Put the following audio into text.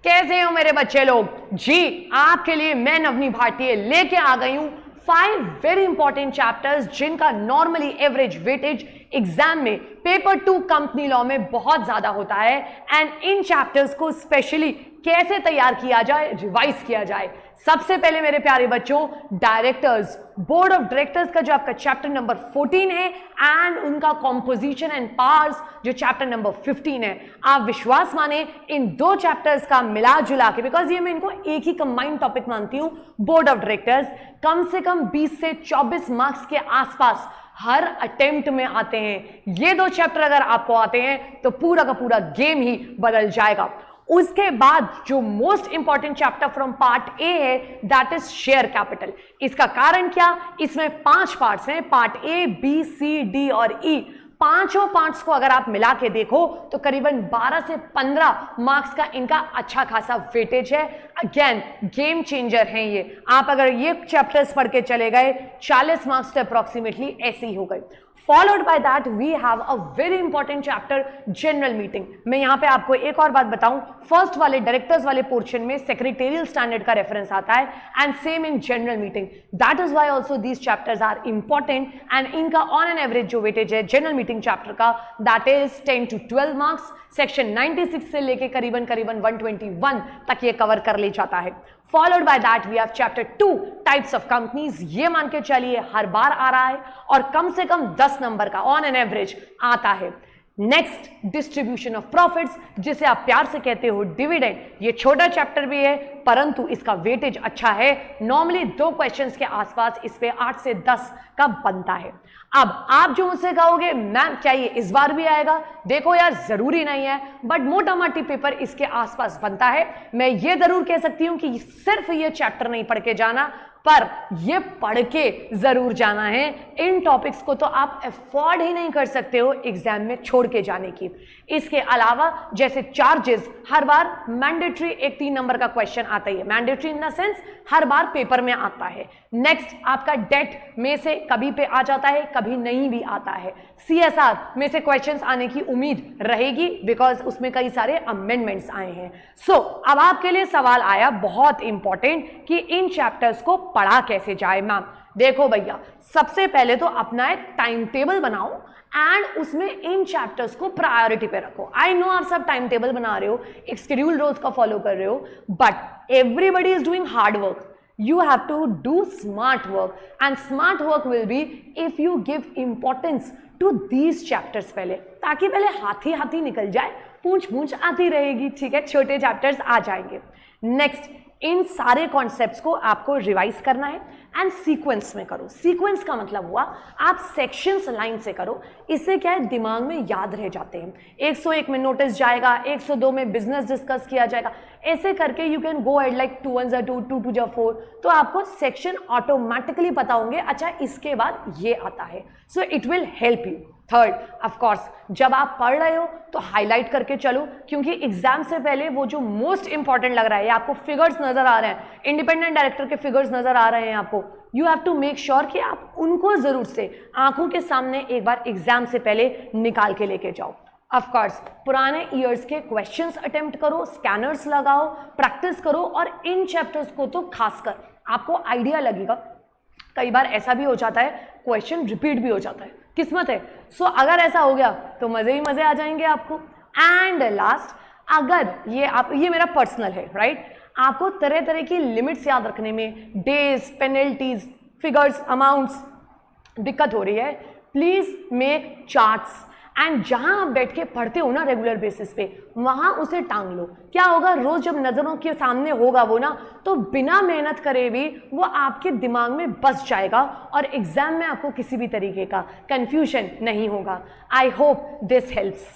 कैसे हो मेरे बच्चे लोग जी। आपके लिए मैं नवनी भारतीय लेके आ गई हूं 5 वेरी इंपॉर्टेंट चैप्टर्स जिनका नॉर्मली एवरेज वेटेज एग्जाम में पेपर 2 कंपनी लॉ में बहुत ज्यादा होता है। एंड इन चैप्टर्स को स्पेशली कैसे तैयार किया जाए, रिवाइज किया जाए। सबसे पहले मेरे प्यारे बच्चों, डायरेक्टर्स, बोर्ड ऑफ डायरेक्टर्स का जो आपका चैप्टर नंबर 14 है एंड उनका कॉम्पोजिशन एंड पावर्स जो चैप्टर नंबर 15 है। आप विश्वास माने इन 2 चैप्टर्स का मिला जुला के, बिकॉज ये मैं इनको एक ही कंबाइंड टॉपिक मानती हूं, बोर्ड ऑफ डायरेक्टर्स कम से कम 20 से 24 मार्क्स के आसपास हर अटेम्प्ट में आते हैं। ये 2 चैप्टर अगर आपको आते हैं तो पूरा का पूरा गेम ही बदल जाएगा। उसके बाद जो most important chapter from part A है दैट इज शेयर कैपिटल। इसका कारण क्या, इसमें 5 पार्ट्स हैं, part A, B, C, D और ई। पांचों पार्ट्स को अगर आप मिला के देखो तो करीबन 12 से 15 मार्क्स का इनका अच्छा खासा वेटेज है। अगेन गेम चेंजर हैं ये। आप अगर ये चैप्टर्स पढ़ के चले गए 40 मार्क्स तो अप्रोक्सीमेटली ऐसे ही हो गए। Followed by that we have a very important chapter general meeting. मैं यहां पे आपको एक और बात बताऊं, फर्स्ट वाले डायरेक्टर्स वाले पोर्शन में सेक्रेटेरियल स्टैंडर्ड का रेफरेंस आता है and same in general meeting. That is why also these chapters are important and इनका ऑन एन एवरेज जो वेटेज है जनरल मीटिंग चैप्टर का that is 10 to 12 marks. Section 96 से लेके करीबन 121 तक ये कवर कर ले जाता है। Followed by that we have chapter 2 types of companies। ये मान के चलिए हर बार आ रहा है और कम से कम 10 नंबर का ऑन एन एवरेज आता है। नेक्स्ट डिस्ट्रीब्यूशन ऑफ प्रॉफिट्स, जिसे आप प्यार से कहते हो डिविडेंड। ये छोटा चैप्टर भी है परंतु इसका वेटेज अच्छा है। नॉर्मली 2 क्वेश्चंस के आसपास इस पे 8 से 10 का बनता है। अब आप जो मुझसे कहोगे मैम क्या ये इस बार भी आएगा, देखो यार जरूरी नहीं है बट मोटा माटी पेपर इसके आसपास बनता है। मैं ये जरूर कह सकती हूं कि सिर्फ ये चैप्टर नहीं पढ़ के जाना, पर ये पढ़ के जरूर जाना है। इन टॉपिक्स को तो आप अफोर्ड ही नहीं कर सकते हो एग्जाम में छोड़ के जाने की। इसके अलावा जैसे चार्जेस, हर बार मैंडेटरी एक 3 नंबर का क्वेश्चन आता ही है। Mandatory in the sense her bar paper में आता है। नेक्स्ट आपका डेट में से कभी पे आ जाता है, कभी नहीं भी आता है। CSR में से क्वेश्चंस आने की उम्मीद रहेगी बिकॉज उसमें कई सारे अमेंडमेंट्स आए हैं। सो अब आपके लिए सवाल आया बहुत इंपॉर्टेंट कि इन चैप्टर्स को पढ़ा कैसे जाए। मैम देखो भैया, सबसे पहले तो अपना एक टाइम टेबल बनाओ एंड उसमें इन चैप्टर्स को प्रायोरिटी पे रखो। आई नो आप सब टाइम टेबल बना रहे हो, एक शेड्यूल रोज का फॉलो कर रहे हो, but everybody is doing hard work. You have to do smart work and smart work will be if you give importance to these chapters पहले, ताकि पहले हाथी हाथी निकल जाए, पूंछ पूंछ आती रहेगी। ठीक है, छोटे चैप्टर्स आ जाएंगे। नेक्स्ट इन सारे कॉन्सेप्ट्स को आपको रिवाइज करना है एंड सीक्वेंस में करो। सीक्वेंस का मतलब हुआ आप सेक्शंस लाइन से करो, इससे क्या है दिमाग में याद रह जाते हैं। 101 में नोटिस जाएगा, 102 में बिजनेस डिस्कस किया जाएगा, ऐसे करके you can go ahead like 2 1 2 2 2 4, तो आपको सेक्शन ऑटोमेटिकली पता होंगे। अच्छा इसके बाद ये आता है, so it will help you. Third, of course जब आप पढ़ रहे हो तो हाईलाइट करके चलो, क्योंकि एग्जाम से पहले वो जो मोस्ट इंपॉर्टेंट लग रहा है, आपको फिगर्स नजर आ रहे हैं, इंडिपेंडेंट डायरेक्टर के फिगर्स नजर आ रहे हैं आपको, you have to make sure कि आप उनको जरूर से आंखों के सामने एक बार एग्जाम से पहले निकाल के लेके जाओ। ऑफ कोर्स पुराने ईयर्स के क्वेश्चंस अटेम्प्ट करो, स्कैनर्स लगाओ, प्रैक्टिस करो और इन चैप्टर्स को तो खासकर आपको आइडिया लगेगा। कई बार ऐसा भी हो जाता है क्वेश्चन रिपीट भी हो जाता है, किस्मत है। सो अगर ऐसा हो गया तो मजे ही मजे आ जाएंगे आपको। एंड लास्ट, अगर ये मेरा पर्सनल है राइट, आपको तरह तरह की लिमिट्स याद रखने में, डेज, पेनल्टीज, फिगर्स, अमाउंट्स दिक्कत हो रही है, प्लीज मेक चार्ट्स एंड जहां आप बैठ के पढ़ते हो ना रेगुलर बेसिस पे, वहां उसे टांग लो। क्या होगा, रोज जब नजरों के सामने होगा वो ना, तो बिना मेहनत करे भी वो आपके दिमाग में बस जाएगा और एग्जाम में आपको किसी भी तरीके का कंफ्यूजन नहीं होगा। I hope this helps.